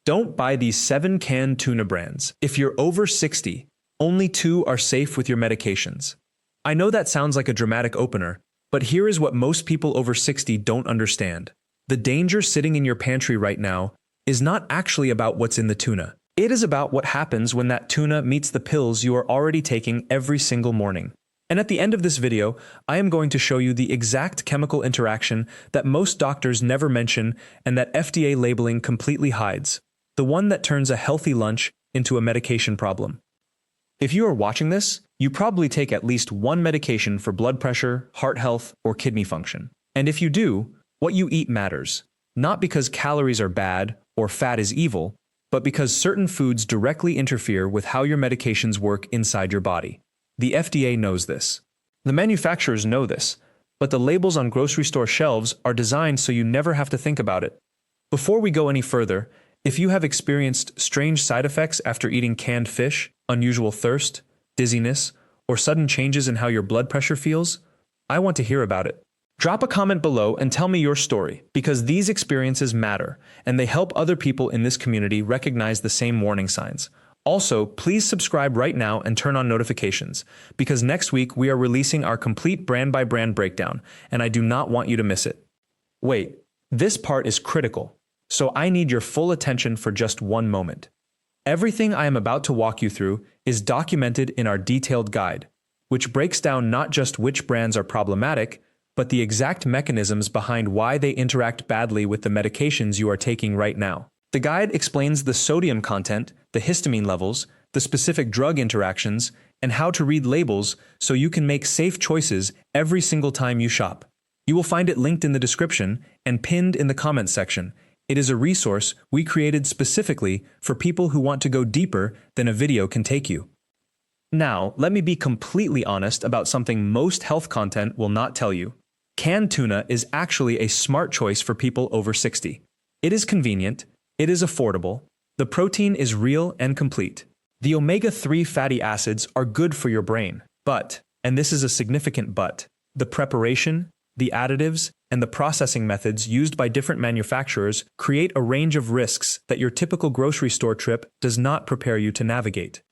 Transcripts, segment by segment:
Don't buy these 7 canned tuna brands. If you're over 60, only 2 are safe with your medications. I know that sounds like a dramatic opener, but here is what most people over 60 don't understand. The danger sitting in your pantry right now is not actually about what's in the tuna. It is about what happens when that tuna meets the pills you are already taking every single morning. And at the end of this video, I am going to show you the exact chemical interaction that most doctors never mention and that FDA labeling completely hides. The one that turns a healthy lunch into a medication problem. If you are watching this, you probably take at least one medication for blood pressure, heart health, or kidney function. And if you do, what you eat matters. Not because calories are bad or fat is evil, but because certain foods directly interfere with how your medications work inside your body. The FDA knows this. The manufacturers know this, but the labels on grocery store shelves are designed so you never have to think about it. Before we go any further, if you have experienced strange side effects after eating canned fish, unusual thirst, dizziness, or sudden changes in how your blood pressure feels, I want to hear about it. Drop a comment below and tell me your story, because these experiences matter, and they help other people in this community recognize the same warning signs. Also, please subscribe right now and turn on notifications, because next week we are releasing our complete brand-by-brand breakdown, and I do not want you to miss it. Wait, this part is critical, so I need your full attention for just one moment. Everything I am about to walk you through is documented in our detailed guide, which breaks down not just which brands are problematic, but the exact mechanisms behind why they interact badly with the medications you are taking right now. The guide explains the sodium content, the histamine levels, the specific drug interactions, and how to read labels so you can make safe choices every single time you shop. You will find it linked in the description and pinned in the comments section. It is a resource we created specifically for people who want to go deeper than a video can take you. Now, let me be completely honest about something most health content will not tell you. Canned tuna is actually a smart choice for people over 60. It is convenient, it is affordable, the protein is real and complete. The omega-3 fatty acids are good for your brain, but, and this is a significant but, the preparation, the additives, and the processing methods used by different manufacturers create a range of risks that your typical grocery store trip does not prepare you to navigate.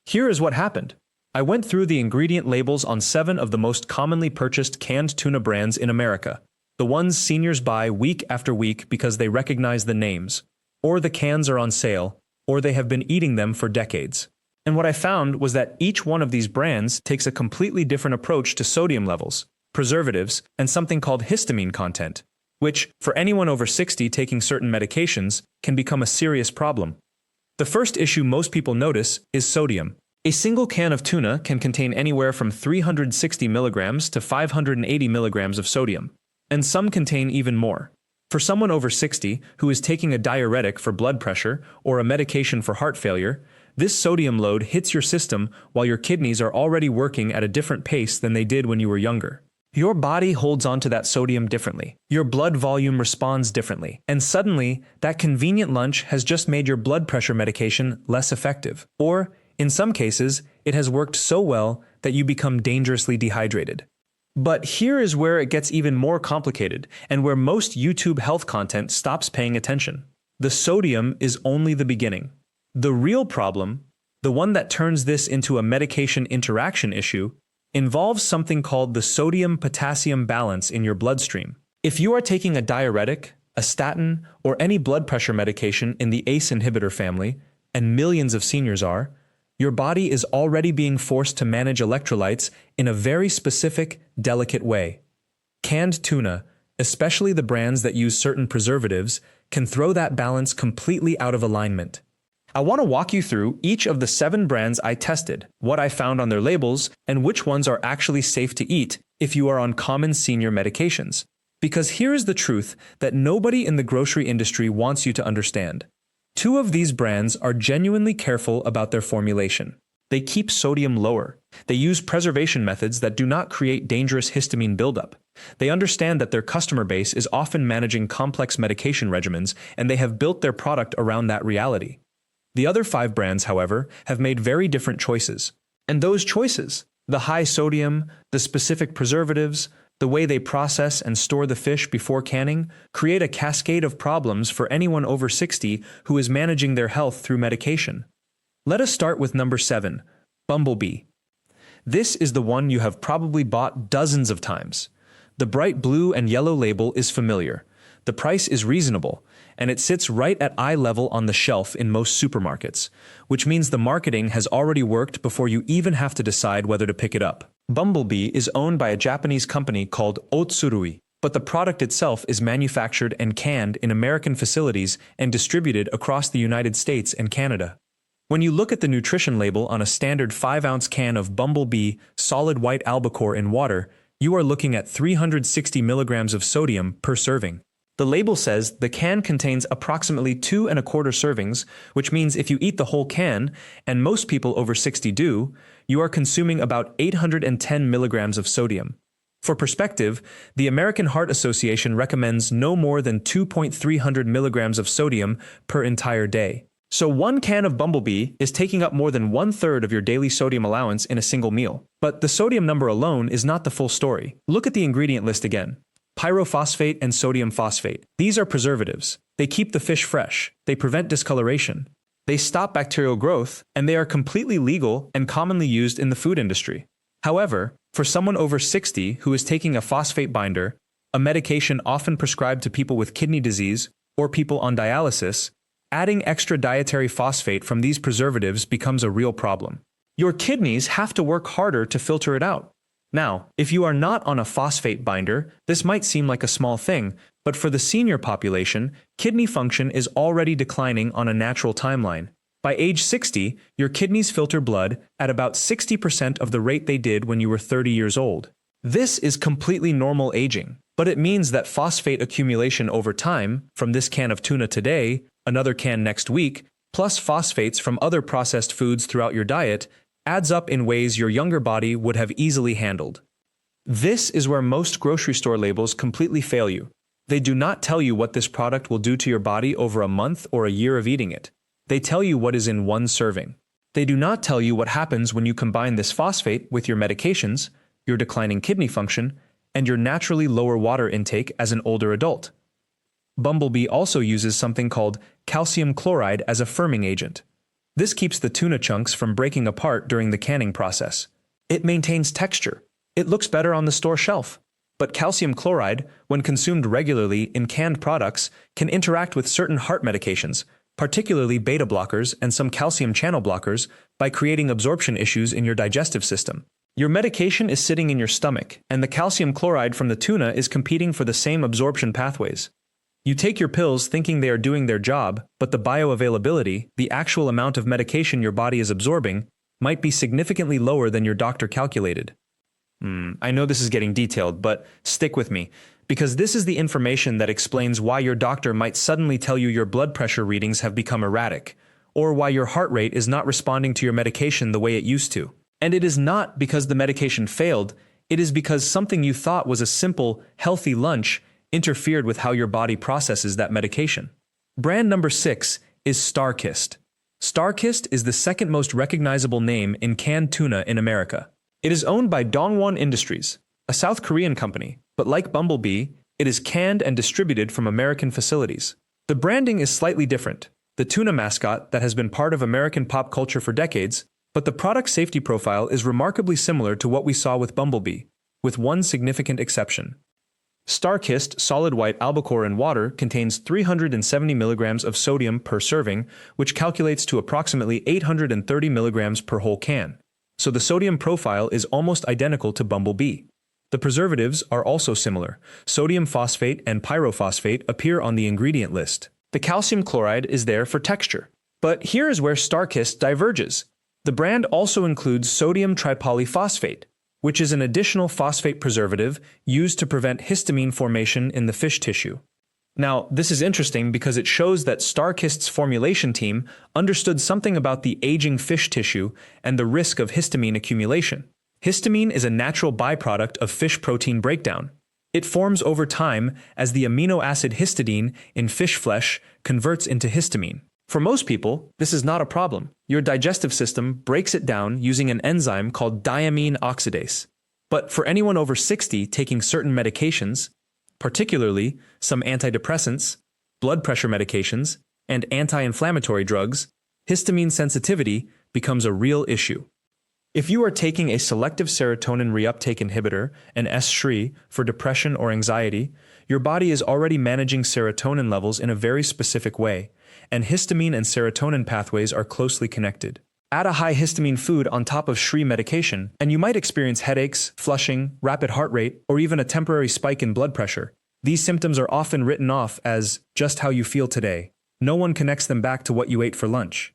Here is what happened. I went through the ingredient labels on 7 of the most commonly purchased canned tuna brands in America, the ones seniors buy week after week because they recognize the names, or the cans are on sale, or they have been eating them for decades. And what I found was that each one of these brands takes a completely different approach to sodium levels, preservatives, and something called histamine content, which, for anyone over 60 taking certain medications, can become a serious problem. The first issue most people notice is sodium. A single can of tuna can contain anywhere from 360 milligrams to 580 milligrams of sodium, and some contain even more. For someone over 60 who is taking a diuretic for blood pressure or a medication for heart failure, this sodium load hits your system while your kidneys are already working at a different pace than they did when you were younger. Your body holds onto that sodium differently. Your blood volume responds differently. And suddenly, that convenient lunch has just made your blood pressure medication less effective. Or, in some cases, it has worked so well that you become dangerously dehydrated. But here is where it gets even more complicated, and where most YouTube health content stops paying attention. The sodium is only the beginning. The real problem, the one that turns this into a medication interaction issue, involves something called the sodium-potassium balance in your bloodstream. If you are taking a diuretic, a statin, or any blood pressure medication in the ACE inhibitor family, and millions of seniors are, your body is already being forced to manage electrolytes in a very specific, delicate way. Canned tuna, especially the brands that use certain preservatives, can throw that balance completely out of alignment. I want to walk you through each of the 7 brands I tested, what I found on their labels, and which ones are actually safe to eat if you are on common senior medications. Because here is the truth that nobody in the grocery industry wants you to understand. 2 of these brands are genuinely careful about their formulation. They keep sodium lower. They use preservation methods that do not create dangerous histamine buildup. They understand that their customer base is often managing complex medication regimens, and they have built their product around that reality. The other 5 brands, however, have made very different choices. And those choices, the high sodium, the specific preservatives, The way they process and store the fish before canning create a cascade of problems for anyone over 60 who is managing their health through medication. Let us start with number 7, Bumblebee. This is the one you have probably bought dozens of times. The bright blue and yellow label is familiar. The price is reasonable, and it sits right at eye level on the shelf in most supermarkets, which means the marketing has already worked before you even have to decide whether to pick it up. Bumblebee is owned by a Japanese company called Otsurui, but the product itself is manufactured and canned in American facilities and distributed across the United States and Canada. When you look at the nutrition label on a standard 5-ounce can of Bumblebee solid white albacore in water, you are looking at 360 milligrams of sodium per serving. The label says the can contains approximately 2¼ servings, which means if you eat the whole can, and most people over 60 do, you are consuming about 810 milligrams of sodium. For perspective, the American Heart Association recommends no more than 2,300 milligrams of sodium per entire day. So one can of Bumblebee is taking up more than 1/3 of your daily sodium allowance in a single meal. But the sodium number alone is not the full story. Look at the ingredient list again. Pyrophosphate and sodium phosphate. These are preservatives. They keep the fish fresh. They prevent discoloration. They stop bacterial growth, and they are completely legal and commonly used in the food industry. However, for someone over 60 who is taking a phosphate binder, a medication often prescribed to people with kidney disease or people on dialysis, adding extra dietary phosphate from these preservatives becomes a real problem. Your kidneys have to work harder to filter it out. Now, if you are not on a phosphate binder, this might seem like a small thing, but for the senior population, kidney function is already declining on a natural timeline. By age 60, your kidneys filter blood at about 60% of the rate they did when you were 30 years old. This is completely normal aging, but it means that phosphate accumulation over time, from this can of tuna today, another can next week, plus phosphates from other processed foods throughout your diet, adds up in ways your younger body would have easily handled. This is where most grocery store labels completely fail you. They do not tell you what this product will do to your body over a month or a year of eating it. They tell you what is in one serving. They do not tell you what happens when you combine this phosphate with your medications, your declining kidney function, and your naturally lower water intake as an older adult. Bumblebee also uses something called calcium chloride as a firming agent. This keeps the tuna chunks from breaking apart during the canning process. It maintains texture. It looks better on the store shelf. But calcium chloride, when consumed regularly in canned products, can interact with certain heart medications, particularly beta blockers and some calcium channel blockers, by creating absorption issues in your digestive system. Your medication is sitting in your stomach, and the calcium chloride from the tuna is competing for the same absorption pathways. You take your pills thinking they are doing their job, but the bioavailability, the actual amount of medication your body is absorbing, might be significantly lower than your doctor calculated. I know this is getting detailed, but stick with me, because this is the information that explains why your doctor might suddenly tell you your blood pressure readings have become erratic, or why your heart rate is not responding to your medication the way it used to. And it is not because the medication failed, it is because something you thought was a simple, healthy lunch interfered with how your body processes that medication. Brand number 6 is StarKist. StarKist is the second most recognizable name in canned tuna in America. It is owned by Dongwon Industries, a South Korean company, but like Bumblebee, it is canned and distributed from American facilities. The branding is slightly different, the tuna mascot that has been part of American pop culture for decades, but the product safety profile is remarkably similar to what we saw with Bumblebee, with one significant exception. StarKist solid white albacore in water contains 370 milligrams of sodium per serving, which calculates to approximately 830 milligrams per whole can. So the sodium profile is almost identical to Bumblebee. The preservatives are also similar. Sodium phosphate and pyrophosphate appear on the ingredient list. The calcium chloride is there for texture. But here is where StarKist diverges. The brand also includes sodium tripolyphosphate, which is an additional phosphate preservative used to prevent histamine formation in the fish tissue. Now, this is interesting because it shows that StarKist's formulation team understood something about the aging fish tissue and the risk of histamine accumulation. Histamine is a natural byproduct of fish protein breakdown. It forms over time as the amino acid histidine in fish flesh converts into histamine. For most people, this is not a problem. Your digestive system breaks it down using an enzyme called diamine oxidase. But for anyone over 60 taking certain medications, particularly some antidepressants, blood pressure medications, and anti-inflammatory drugs, histamine sensitivity becomes a real issue. If you are taking a selective serotonin reuptake inhibitor, an SSRI, for depression or anxiety, your body is already managing serotonin levels in a very specific way, and histamine and serotonin pathways are closely connected. Add a high histamine food on top of SSRI medication, and you might experience headaches, flushing, rapid heart rate, or even a temporary spike in blood pressure. These symptoms are often written off as just how you feel today. No one connects them back to what you ate for lunch.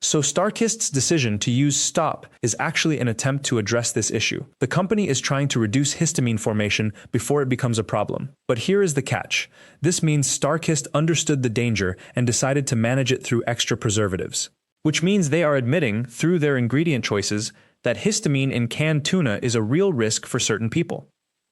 So StarKist's decision to use STOP is actually an attempt to address this issue. The company is trying to reduce histamine formation before it becomes a problem. But here is the catch. This means StarKist understood the danger and decided to manage it through extra preservatives. Which means they are admitting, through their ingredient choices, that histamine in canned tuna is a real risk for certain people.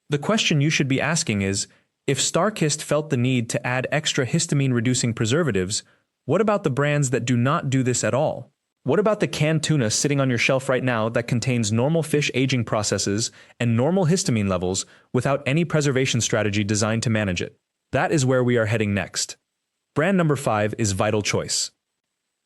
The question you should be asking is, if StarKist felt the need to add extra histamine-reducing preservatives, what about the brands that do not do this at all? What about the canned tuna sitting on your shelf right now that contains normal fish aging processes and normal histamine levels without any preservation strategy designed to manage it? That is where we are heading next. Brand number 5 is Vital Choice.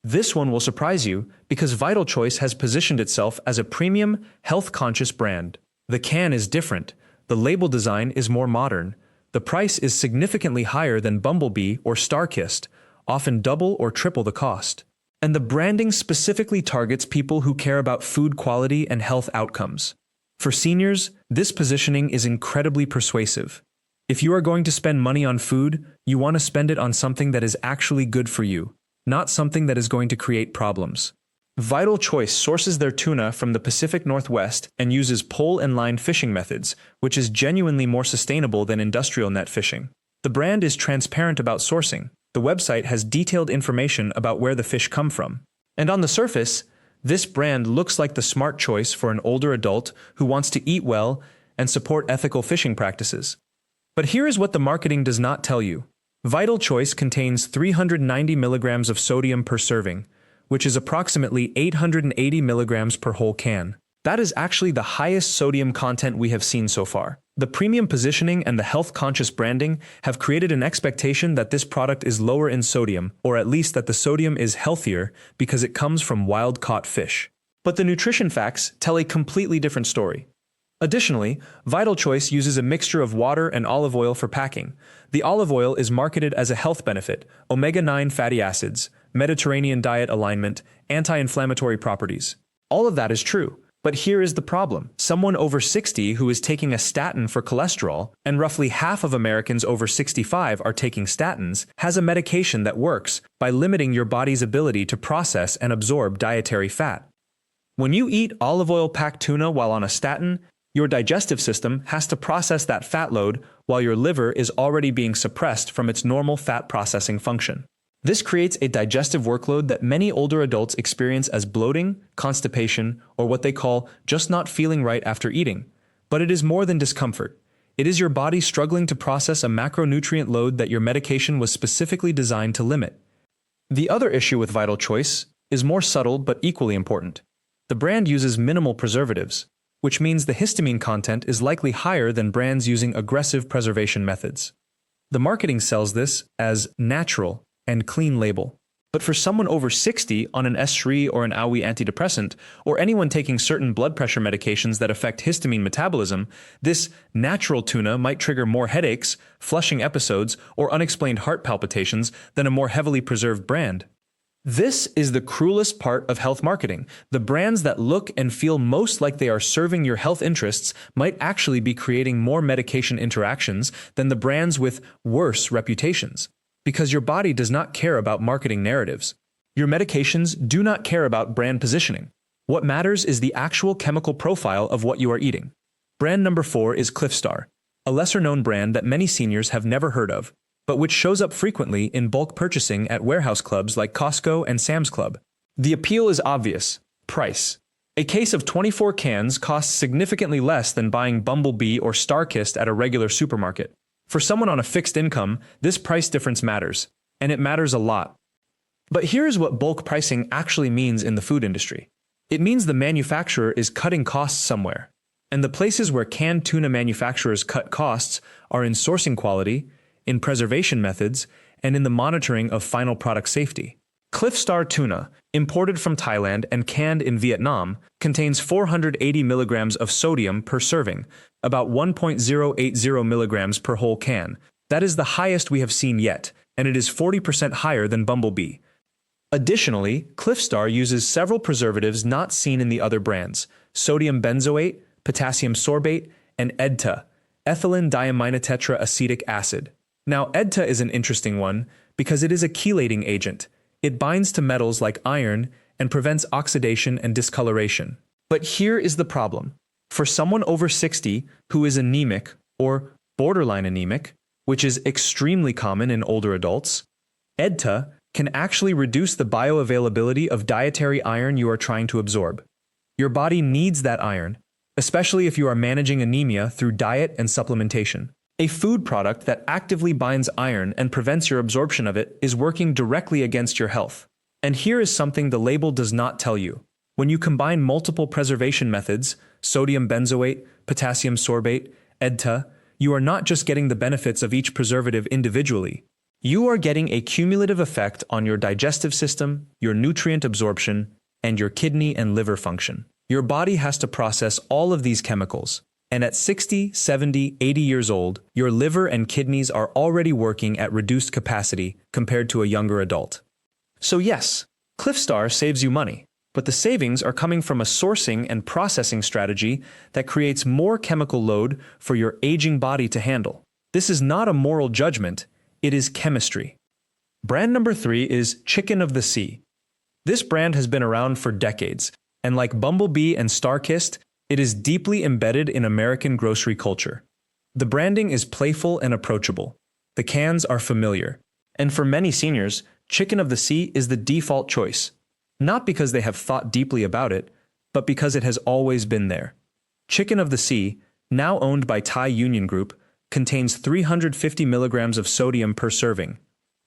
This one will surprise you because Vital Choice has positioned itself as a premium, health-conscious brand. The can is different, the label design is more modern, the price is significantly higher than Bumblebee or StarKist, often double or triple the cost. And the branding specifically targets people who care about food quality and health outcomes. For seniors, this positioning is incredibly persuasive. If you are going to spend money on food, you want to spend it on something that is actually good for you, not something that is going to create problems. Vital Choice sources their tuna from the Pacific Northwest and uses pole and line fishing methods, which is genuinely more sustainable than industrial net fishing. The brand is transparent about sourcing. The website has detailed information about where the fish come from. And on the surface, this brand looks like the smart choice for an older adult who wants to eat well and support ethical fishing practices. But here is what the marketing does not tell you. Vital Choice contains 390 milligrams of sodium per serving, which is approximately 880 milligrams per whole can. That is actually the highest sodium content we have seen so far. The premium positioning and the health-conscious branding have created an expectation that this product is lower in sodium, or at least that the sodium is healthier because it comes from wild-caught fish. But the nutrition facts tell a completely different story. Additionally, Vital Choice uses a mixture of water and olive oil for packing. The olive oil is marketed as a health benefit, omega-9 fatty acids, Mediterranean diet alignment, anti-inflammatory properties. All of that is true. But here is the problem. Someone over 60 who is taking a statin for cholesterol, and roughly half of Americans over 65 are taking statins, has a medication that works by limiting your body's ability to process and absorb dietary fat. When you eat olive oil-packed tuna while on a statin, your digestive system has to process that fat load while your liver is already being suppressed from its normal fat processing function. This creates a digestive workload that many older adults experience as bloating, constipation, or what they call just not feeling right after eating. But it is more than discomfort. It is your body struggling to process a macronutrient load that your medication was specifically designed to limit. The other issue with Vital Choice is more subtle but equally important. The brand uses minimal preservatives, which means the histamine content is likely higher than brands using aggressive preservation methods. The marketing sells this as natural and clean label. But for someone over 60 on an SSRI or an AOE antidepressant, or anyone taking certain blood pressure medications that affect histamine metabolism, this natural tuna might trigger more headaches, flushing episodes, or unexplained heart palpitations than a more heavily preserved brand. This is the cruelest part of health marketing. The brands that look and feel most like they are serving your health interests might actually be creating more medication interactions than the brands with worse reputations. Because your body does not care about marketing narratives. Your medications do not care about brand positioning. What matters is the actual chemical profile of what you are eating. Brand number 4 is Cliffstar, a lesser-known brand that many seniors have never heard of, but which shows up frequently in bulk purchasing at warehouse clubs like Costco and Sam's Club. The appeal is obvious: price. A case of 24 cans costs significantly less than buying Bumblebee or StarKist at a regular supermarket. For someone on a fixed income, this price difference matters, and it matters a lot. But here's what bulk pricing actually means in the food industry. It means the manufacturer is cutting costs somewhere. And the places where canned tuna manufacturers cut costs are in sourcing quality, in preservation methods, and in the monitoring of final product safety. Cliffstar tuna, imported from Thailand and canned in Vietnam, contains 480 milligrams of sodium per serving, about 1.080 milligrams per whole can. That is the highest we have seen yet, and it is 40% higher than Bumblebee. Additionally, Cliffstar uses several preservatives not seen in the other brands: sodium benzoate, potassium sorbate, and EDTA, ethylene diaminotetraacetic acid. Now, EDTA is an interesting one because it is a chelating agent. It binds to metals like iron and prevents oxidation and discoloration. But here is the problem. For someone over 60 who is anemic or borderline anemic, which is extremely common in older adults, EDTA can actually reduce the bioavailability of dietary iron you are trying to absorb. Your body needs that iron, especially if you are managing anemia through diet and supplementation. A food product that actively binds iron and prevents your absorption of it is working directly against your health. And here is something the label does not tell you. When you combine multiple preservation methods, sodium benzoate, potassium sorbate, EDTA, you are not just getting the benefits of each preservative individually. You are getting a cumulative effect on your digestive system, your nutrient absorption, and your kidney and liver function. Your body has to process all of these chemicals. And at 60, 70, 80 years old, your liver and kidneys are already working at reduced capacity compared to a younger adult. So yes, Cliffstar saves you money, but the savings are coming from a sourcing and processing strategy that creates more chemical load for your aging body to handle. This is not a moral judgment, it is chemistry. Brand number 3 is Chicken of the Sea. This brand has been around for decades, and like Bumblebee and Starkist, it is deeply embedded in American grocery culture. The branding is playful and approachable. The cans are familiar. And for many seniors, Chicken of the Sea is the default choice. Not because they have thought deeply about it, but because it has always been there. Chicken of the Sea, now owned by Thai Union Group, contains 350 milligrams of sodium per serving,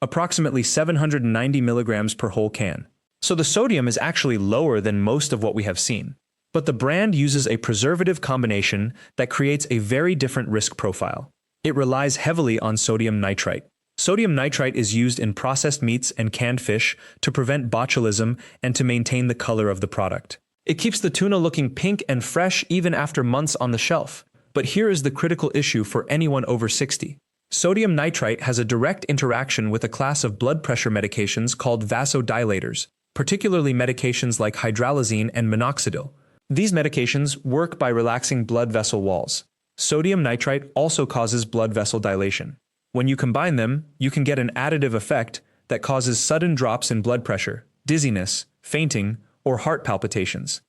approximately 790 milligrams per whole can. So the sodium is actually lower than most of what we have seen. But the brand uses a preservative combination that creates a very different risk profile. It relies heavily on sodium nitrite. Sodium nitrite is used in processed meats and canned fish to prevent botulism and to maintain the color of the product. It keeps the tuna looking pink and fresh even after months on the shelf. But here is the critical issue for anyone over 60. Sodium nitrite has a direct interaction with a class of blood pressure medications called vasodilators, particularly medications like hydralazine and minoxidil. These medications work by relaxing blood vessel walls. Sodium nitrite also causes blood vessel dilation. When you combine them, you can get an additive effect that causes sudden drops in blood pressure, dizziness, fainting, or heart palpitations.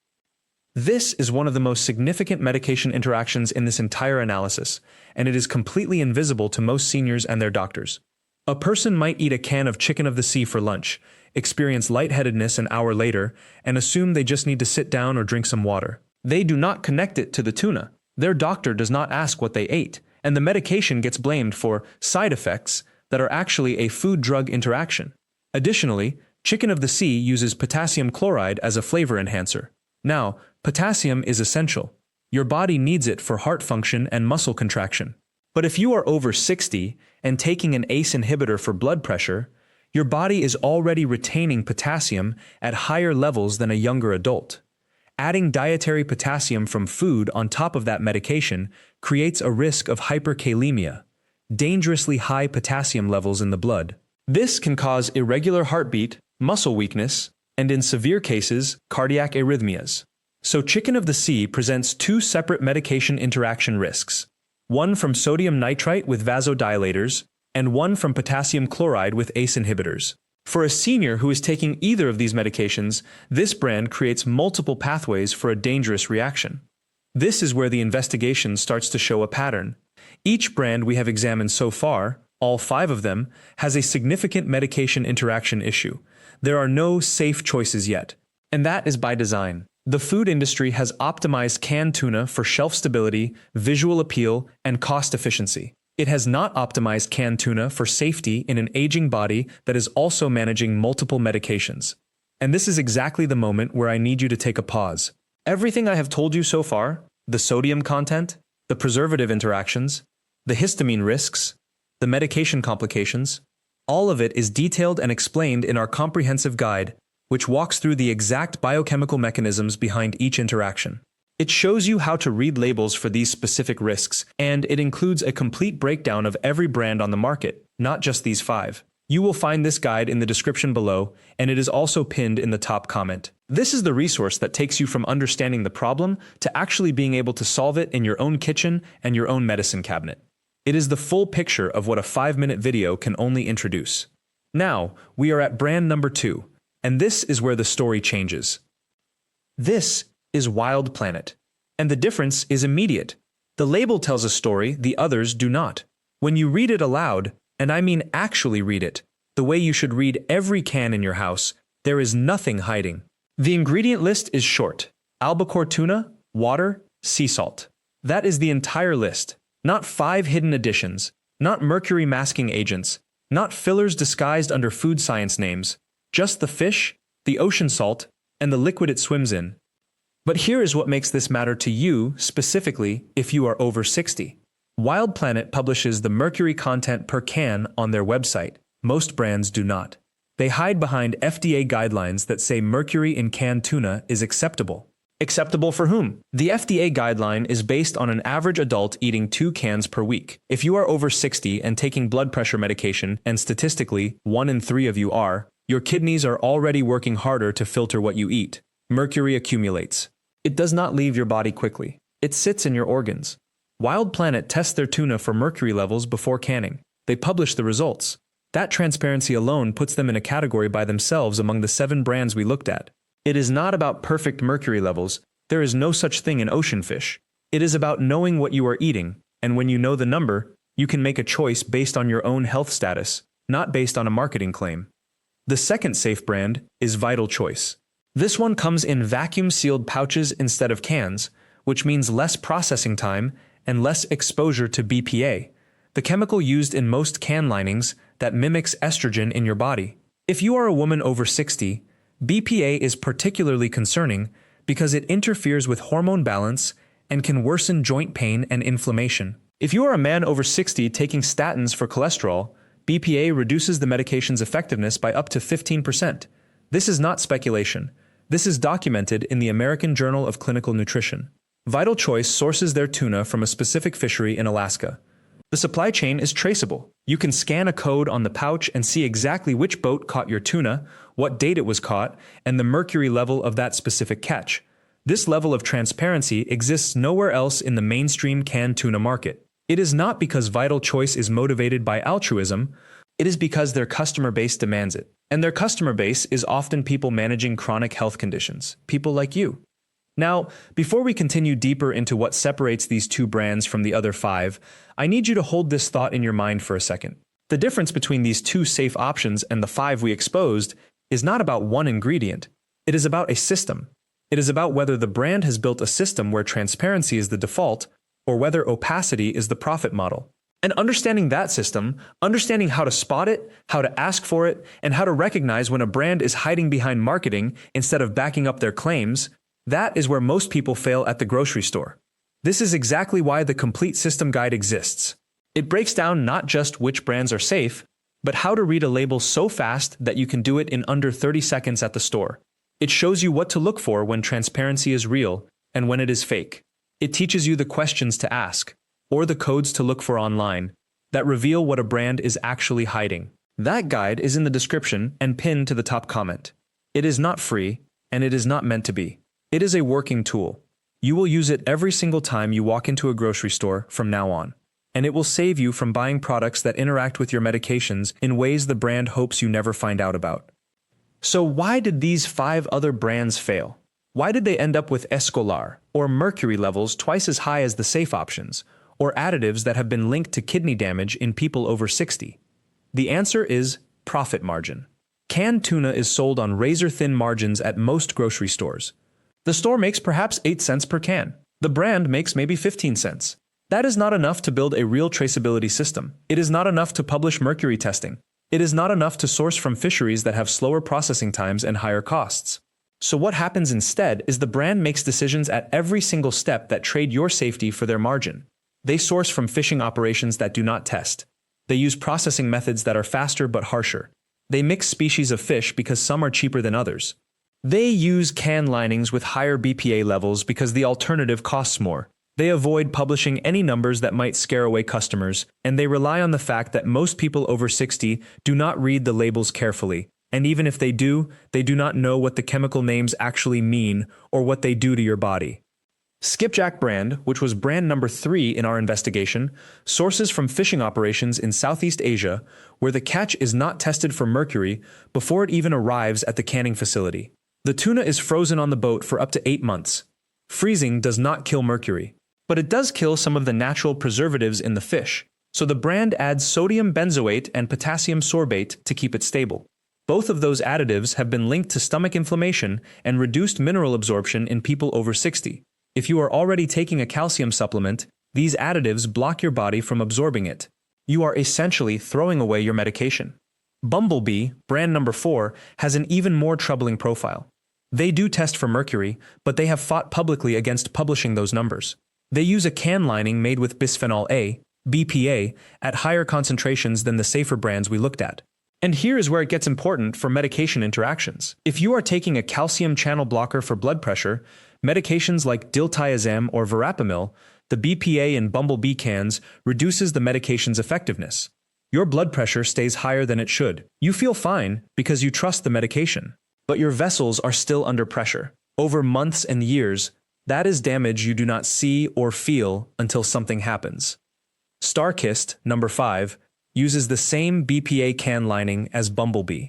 This is one of the most significant medication interactions in this entire analysis, and it is completely invisible to most seniors and their doctors. A person might eat a can of Chicken of the Sea for lunch, experience lightheadedness an hour later, and assume they just need to sit down or drink some water. They do not connect it to the tuna. Their doctor does not ask what they ate, and the medication gets blamed for side effects that are actually a food-drug interaction. Additionally, Chicken of the Sea uses potassium chloride as a flavor enhancer. Now, potassium is essential. Your body needs it for heart function and muscle contraction. But if you are over 60 and taking an ACE inhibitor for blood pressure, your body is already retaining potassium at higher levels than a younger adult. Adding dietary potassium from food on top of that medication creates a risk of hyperkalemia, dangerously high potassium levels in the blood. This can cause irregular heartbeat, muscle weakness, and in severe cases, cardiac arrhythmias. So Chicken of the Sea presents two separate medication interaction risks, one from sodium nitrite with vasodilators, and one from potassium chloride with ACE inhibitors. For a senior who is taking either of these medications, this brand creates multiple pathways for a dangerous reaction. This is where the investigation starts to show a pattern. Each brand we have examined so far, all 5 of them, has a significant medication interaction issue. There are no safe choices yet. And that is by design. The food industry has optimized canned tuna for shelf stability, visual appeal, and cost efficiency. It has not optimized canned tuna for safety in an aging body that is also managing multiple medications. And this is exactly the moment where I need you to take a pause. Everything I have told you so far, the sodium content, the preservative interactions, the histamine risks, the medication complications. All of it is detailed and explained in our comprehensive guide, which walks through the exact biochemical mechanisms behind each interaction. It shows you how to read labels for these specific risks, and it includes a complete breakdown of every brand on the market, not just these 5. You will find this guide in the description below, and it is also pinned in the top comment. This is the resource that takes you from understanding the problem to actually being able to solve it in your own kitchen and your own medicine cabinet. It is the full picture of what a 5-minute video can only introduce. Now, we are at brand number 2, and this is where the story changes. This is Wild Planet, and the difference is immediate. The label tells a story the others do not. When you read it aloud, and I mean actually read it, the way you should read every can in your house, there is nothing hiding. The ingredient list is short: albacore tuna, water, sea salt. That is the entire list. Not 5 hidden additions, not mercury masking agents, not fillers disguised under food science names, just the fish, the ocean salt, and the liquid it swims in. But here is what makes this matter to you specifically if you are over 60. Wild Planet publishes the mercury content per can on their website. Most brands do not. They hide behind FDA guidelines that say mercury in canned tuna is acceptable. Acceptable for whom? The FDA guideline is based on an average adult eating 2 cans per week. If you are over 60 and taking blood pressure medication, and statistically 1 in 3 of you are, your kidneys are already working harder to filter what you eat. Mercury accumulates. It does not leave your body quickly. It sits in your organs. Wild Planet tests their tuna for mercury levels before canning. They publish the results. That transparency alone puts them in a category by themselves among the 7 brands we looked at. It is not about perfect mercury levels. There is no such thing in ocean fish. It is about knowing what you are eating, and when you know the number, you can make a choice based on your own health status, not based on a marketing claim. The second safe brand is Vital Choice. This one comes in vacuum-sealed pouches instead of cans, which means less processing time and less exposure to BPA, the chemical used in most can linings that mimics estrogen in your body. If you are a woman over 60, BPA is particularly concerning because it interferes with hormone balance and can worsen joint pain and inflammation. If you are a man over 60 taking statins for cholesterol, BPA reduces the medication's effectiveness by up to 15%. This is not speculation. This is documented in the American Journal of Clinical Nutrition. Vital Choice sources their tuna from a specific fishery in Alaska. The supply chain is traceable. You can scan a code on the pouch and see exactly which boat caught your tuna, what date it was caught, and the mercury level of that specific catch. This level of transparency exists nowhere else in the mainstream canned tuna market. It is not because Vital Choice is motivated by altruism, it is because their customer base demands it. And their customer base is often people managing chronic health conditions, people like you. Now, before we continue deeper into what separates these 2 brands from the other 5, I need you to hold this thought in your mind for a second. The difference between these 2 safe options and the 5 we exposed is not about one ingredient. It is about a system. It is about whether the brand has built a system where transparency is the default or whether opacity is the profit model. And understanding that system, understanding how to spot it, how to ask for it, and how to recognize when a brand is hiding behind marketing instead of backing up their claims, that is where most people fail at the grocery store. This is exactly why the complete system guide exists. It breaks down not just which brands are safe, but how to read a label so fast that you can do it in under 30 seconds at the store. It shows you what to look for when transparency is real and when it is fake. It teaches you the questions to ask, or the codes to look for online, that reveal what a brand is actually hiding. That guide is in the description and pinned to the top comment. It is not free, and it is not meant to be. It is a working tool. You will use it every single time you walk into a grocery store from now on, and it will save you from buying products that interact with your medications in ways the brand hopes you never find out about. So why did these 5 other brands fail? Why did they end up with Escolar, or mercury levels twice as high as the safe options, or additives that have been linked to kidney damage in people over 60? The answer is profit margin. Canned tuna is sold on razor-thin margins at most grocery stores. The store makes perhaps 8 cents per can. The brand makes maybe 15 cents. That is not enough to build a real traceability system. It is not enough to publish mercury testing. It is not enough to source from fisheries that have slower processing times and higher costs. So what happens instead is the brand makes decisions at every single step that trade your safety for their margin. They source from fishing operations that do not test. They use processing methods that are faster but harsher. They mix species of fish because some are cheaper than others. They use can linings with higher BPA levels because the alternative costs more. They avoid publishing any numbers that might scare away customers, and they rely on the fact that most people over 60 do not read the labels carefully, and even if they do not know what the chemical names actually mean or what they do to your body. Skipjack brand, which was brand number 3 in our investigation, sources from fishing operations in Southeast Asia, where the catch is not tested for mercury before it even arrives at the canning facility. The tuna is frozen on the boat for up to 8 months. Freezing does not kill mercury, but it does kill some of the natural preservatives in the fish, so the brand adds sodium benzoate and potassium sorbate to keep it stable. Both of those additives have been linked to stomach inflammation and reduced mineral absorption in people over 60. If you are already taking a calcium supplement, these additives block your body from absorbing it. You are essentially throwing away your medication. Bumblebee, brand number 4, has an even more troubling profile. They do test for mercury, but they have fought publicly against publishing those numbers. They use a can lining made with bisphenol A, BPA, at higher concentrations than the safer brands we looked at. And here is where it gets important for medication interactions. If you are taking a calcium channel blocker for blood pressure, medications like diltiazem or verapamil, the BPA in Bumblebee cans reduces the medication's effectiveness. Your blood pressure stays higher than it should. You feel fine because you trust the medication, but your vessels are still under pressure. Over months and years, that is damage you do not see or feel until something happens. Starkist, number 5, uses the same BPA can lining as Bumblebee,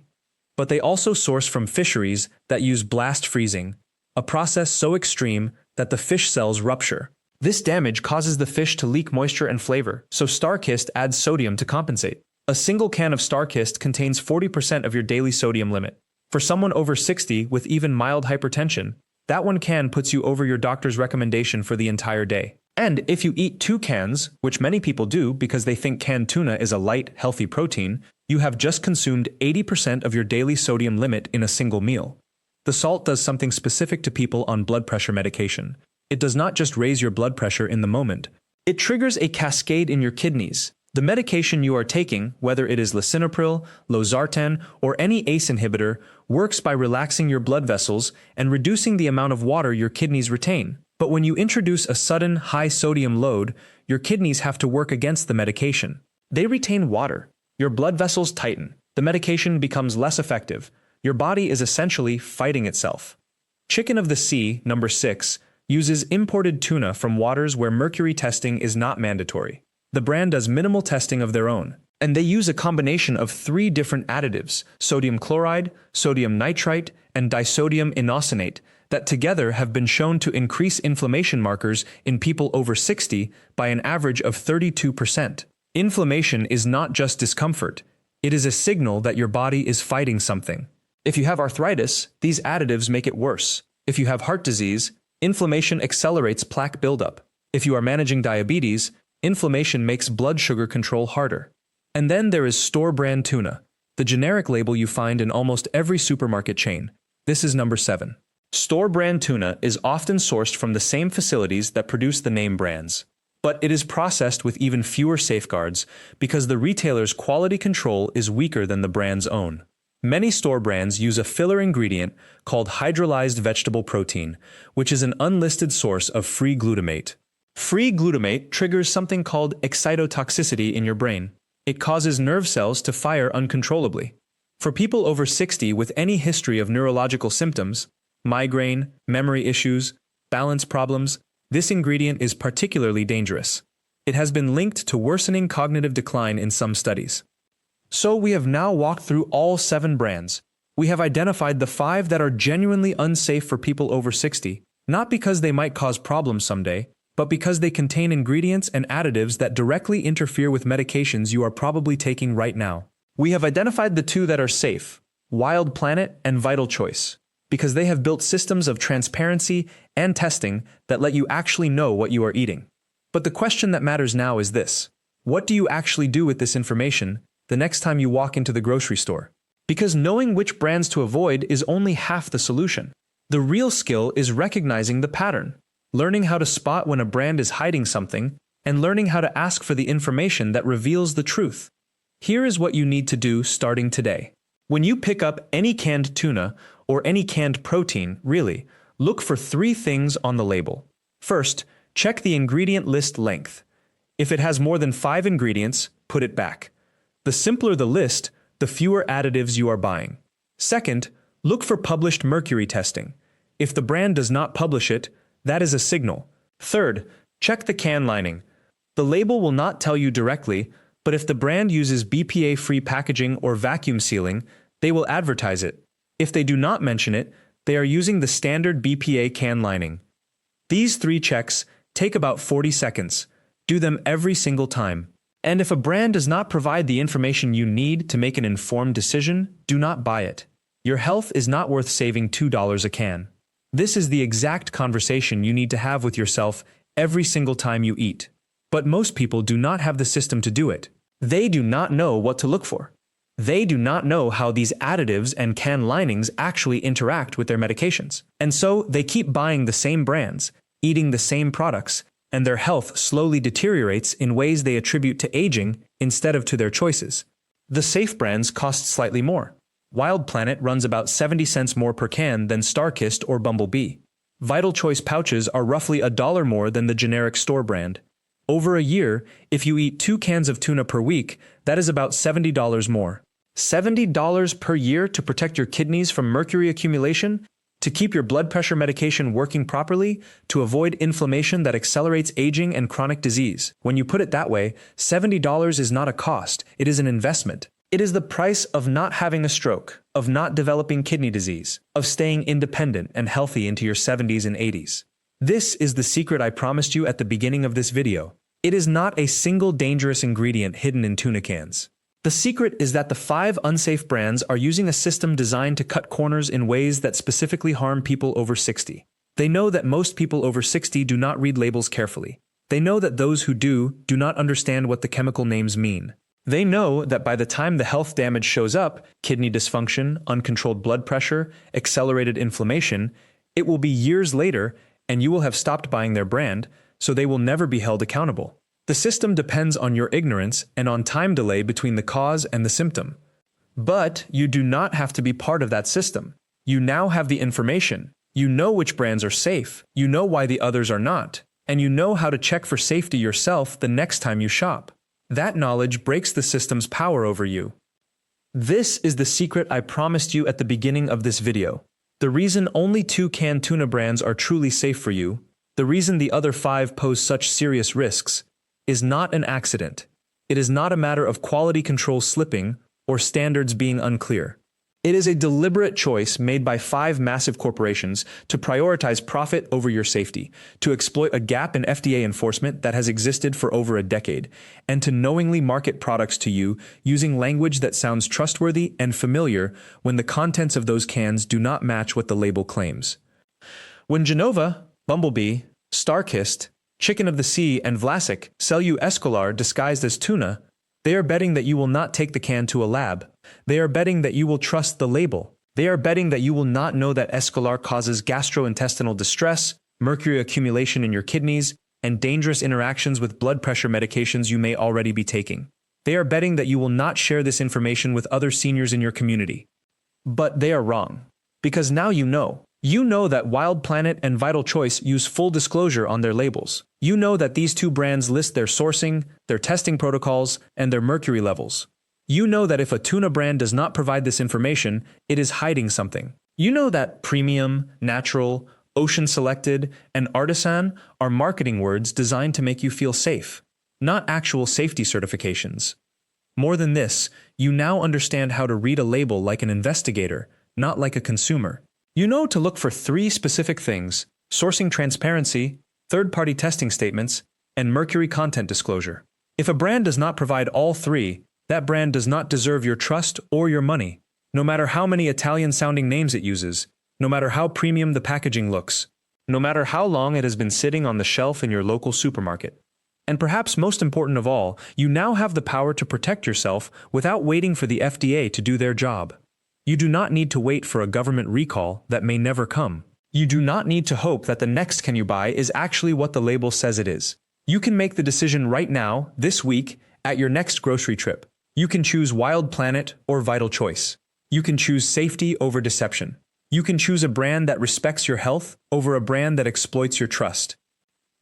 but they also source from fisheries that use blast freezing, a process so extreme that the fish cells rupture. This damage causes the fish to leak moisture and flavor, so Starkist adds sodium to compensate. A single can of Starkist contains 40% of your daily sodium limit. For someone over 60 with even mild hypertension, that one can puts you over your doctor's recommendation for the entire day. And if you eat 2 cans, which many people do because they think canned tuna is a light, healthy protein, you have just consumed 80% of your daily sodium limit in a single meal. The salt does something specific to people on blood pressure medication. It does not just raise your blood pressure in the moment. It triggers a cascade in your kidneys. The medication you are taking, whether it is lisinopril, losartan, or any ACE inhibitor, works by relaxing your blood vessels and reducing the amount of water your kidneys retain. But when you introduce a sudden high sodium load, your kidneys have to work against the medication. They retain water. Your blood vessels tighten. The medication becomes less effective. Your body is essentially fighting itself. Chicken of the Sea, number 6, uses imported tuna from waters where mercury testing is not mandatory. The brand does minimal testing of their own, and they use a combination of 3 different additives, sodium chloride, sodium nitrite, and disodium inosinate, that together have been shown to increase inflammation markers in people over 60 by an average of 32%. Inflammation is not just discomfort, it is a signal that your body is fighting something. If you have arthritis, these additives make it worse. If you have heart disease, inflammation accelerates plaque buildup. If you are managing diabetes, inflammation makes blood sugar control harder. And then there is store-brand tuna, the generic label you find in almost every supermarket chain. This is number 7. Store-brand tuna is often sourced from the same facilities that produce the name brands, but it is processed with even fewer safeguards because the retailer's quality control is weaker than the brand's own. Many store brands use a filler ingredient called hydrolyzed vegetable protein, which is an unlisted source of free glutamate. Free glutamate triggers something called excitotoxicity in your brain. It causes nerve cells to fire uncontrollably. For people over 60 with any history of neurological symptoms, migraine, memory issues, balance problems, this ingredient is particularly dangerous. It has been linked to worsening cognitive decline in some studies. So we have now walked through all 7 brands. We have identified the 5 that are genuinely unsafe for people over 60, not because they might cause problems someday, but because they contain ingredients and additives that directly interfere with medications you are probably taking right now. We have identified the 2 that are safe, Wild Planet and Vital Choice, because they have built systems of transparency and testing that let you actually know what you are eating. But the question that matters now is this: what do you actually do with this information the next time you walk into the grocery store? Because knowing which brands to avoid is only half the solution. The real skill is recognizing the pattern, learning how to spot when a brand is hiding something, and learning how to ask for the information that reveals the truth. Here is what you need to do starting today. When you pick up any canned tuna or any canned protein, really, look for 3 things on the label. First, check the ingredient list length. If it has more than 5 ingredients, put it back. The simpler the list, the fewer additives you are buying. Second, look for published mercury testing. If the brand does not publish it, that is a signal. Third, check the can lining. The label will not tell you directly, but if the brand uses BPA-free packaging or vacuum sealing, they will advertise it. If they do not mention it, they are using the standard BPA can lining. These 3 checks take about 40 seconds. Do them every single time. And if a brand does not provide the information you need to make an informed decision, do not buy it. Your health is not worth saving $2 a can. This is the exact conversation you need to have with yourself every single time you eat. But most people do not have the system to do it. They do not know what to look for. They do not know how these additives and can linings actually interact with their medications. And so they keep buying the same brands, eating the same products, and their health slowly deteriorates in ways they attribute to aging instead of to their choices. The safe brands cost slightly more. Wild Planet runs about 70 cents more per can than Starkist or Bumblebee. Vital Choice pouches are roughly $1 more than the generic store brand. Over a year, if you eat 2 cans of tuna per week, that is about $70 more. $70 per year to protect your kidneys from mercury accumulation, to keep your blood pressure medication working properly, to avoid inflammation that accelerates aging and chronic disease. When you put it that way, $70 is not a cost, it is an investment. It is the price of not having a stroke, of not developing kidney disease, of staying independent and healthy into your 70s and 80s. This is the secret I promised you at the beginning of this video. It is not a single dangerous ingredient hidden in tuna cans. The secret is that the 5 unsafe brands are using a system designed to cut corners in ways that specifically harm people over 60. They know that most people over 60 do not read labels carefully. They know that those who do not understand what the chemical names mean. They know that by the time the health damage shows up, kidney dysfunction, uncontrolled blood pressure, accelerated inflammation, it will be years later and you will have stopped buying their brand, so they will never be held accountable. The system depends on your ignorance and on time delay between the cause and the symptom. But you do not have to be part of that system. You now have the information. You know which brands are safe. You know why the others are not. And you know how to check for safety yourself the next time you shop. That knowledge breaks the system's power over you. This is the secret I promised you at the beginning of this video. The reason only 2 canned tuna brands are truly safe for you, the reason the other 5 pose such serious risks, is not an accident. It is not a matter of quality control slipping or standards being unclear. It is a deliberate choice made by 5 massive corporations to prioritize profit over your safety, to exploit a gap in FDA enforcement that has existed for over a decade, and to knowingly market products to you using language that sounds trustworthy and familiar when the contents of those cans do not match what the label claims. When Genova, Bumblebee, Starkist, Chicken of the Sea, and Vlasic sell you Escolar disguised as tuna, they are betting that you will not take the can to a lab. They are betting that you will trust the label. They are betting that you will not know that Escolar causes gastrointestinal distress, mercury accumulation in your kidneys, and dangerous interactions with blood pressure medications you may already be taking. They are betting that you will not share this information with other seniors in your community. But they are wrong. Because now you know. You know that Wild Planet and Vital Choice use full disclosure on their labels. You know that these 2 brands list their sourcing, their testing protocols, and their mercury levels. You know that if a tuna brand does not provide this information, it is hiding something. You know that premium, natural, ocean selected, and artisan are marketing words designed to make you feel safe, not actual safety certifications. More than this, you now understand how to read a label like an investigator, not like a consumer. You know to look for 3 specific things: sourcing transparency, third-party testing statements, and mercury content disclosure. If a brand does not provide all 3, that brand does not deserve your trust or your money, no matter how many Italian-sounding names it uses, no matter how premium the packaging looks, no matter how long it has been sitting on the shelf in your local supermarket. And perhaps most important of all, you now have the power to protect yourself without waiting for the FDA to do their job. You do not need to wait for a government recall that may never come. You do not need to hope that the next can you buy is actually what the label says it is. You can make the decision right now, this week, at your next grocery trip. You can choose Wild Planet or Vital Choice. You can choose safety over deception. You can choose a brand that respects your health over a brand that exploits your trust.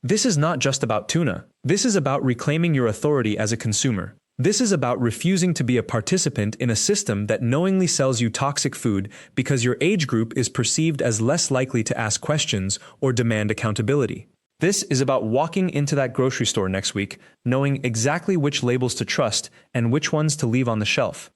This is not just about tuna. This is about reclaiming your authority as a consumer. This is about refusing to be a participant in a system that knowingly sells you toxic food because your age group is perceived as less likely to ask questions or demand accountability. This is about walking into that grocery store next week, knowing exactly which labels to trust and which ones to leave on the shelf.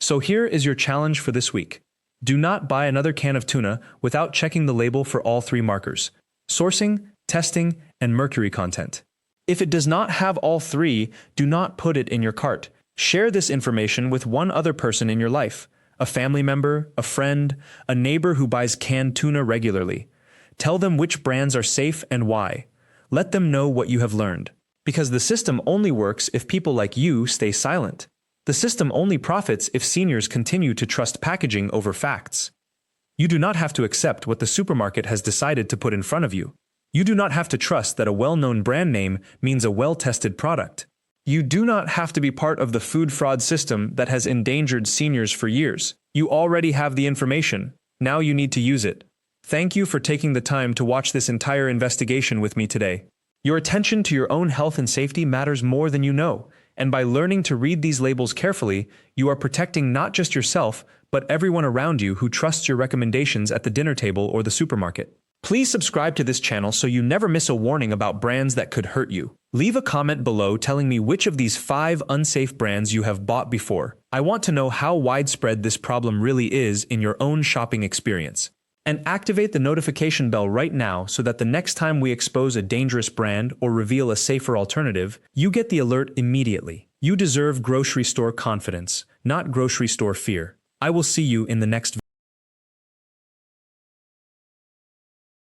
So here is your challenge for this week. Do not buy another can of tuna without checking the label for all three markers: sourcing, testing, and mercury content. If it does not have all three, do not put it in your cart. Share this information with one other person in your life: a family member, a friend, a neighbor who buys canned tuna regularly. Tell them which brands are safe and why. Let them know what you have learned. Because the system only works if people like you stay silent. The system only profits if seniors continue to trust packaging over facts. You do not have to accept what the supermarket has decided to put in front of you. You do not have to trust that a well-known brand name means a well-tested product. You do not have to be part of the food fraud system that has endangered seniors for years. You already have the information. Now you need to use it. Thank you for taking the time to watch this entire investigation with me today. Your attention to your own health and safety matters more than you know, and by learning to read these labels carefully, you are protecting not just yourself, but everyone around you who trusts your recommendations at the dinner table or the supermarket. Please subscribe to this channel so you never miss a warning about brands that could hurt you. Leave a comment below telling me which of these 5 unsafe brands you have bought before. I want to know how widespread this problem really is in your own shopping experience. And activate the notification bell right now so that the next time we expose a dangerous brand or reveal a safer alternative, you get the alert immediately. You deserve grocery store confidence, not grocery store fear. I will see you in the next video.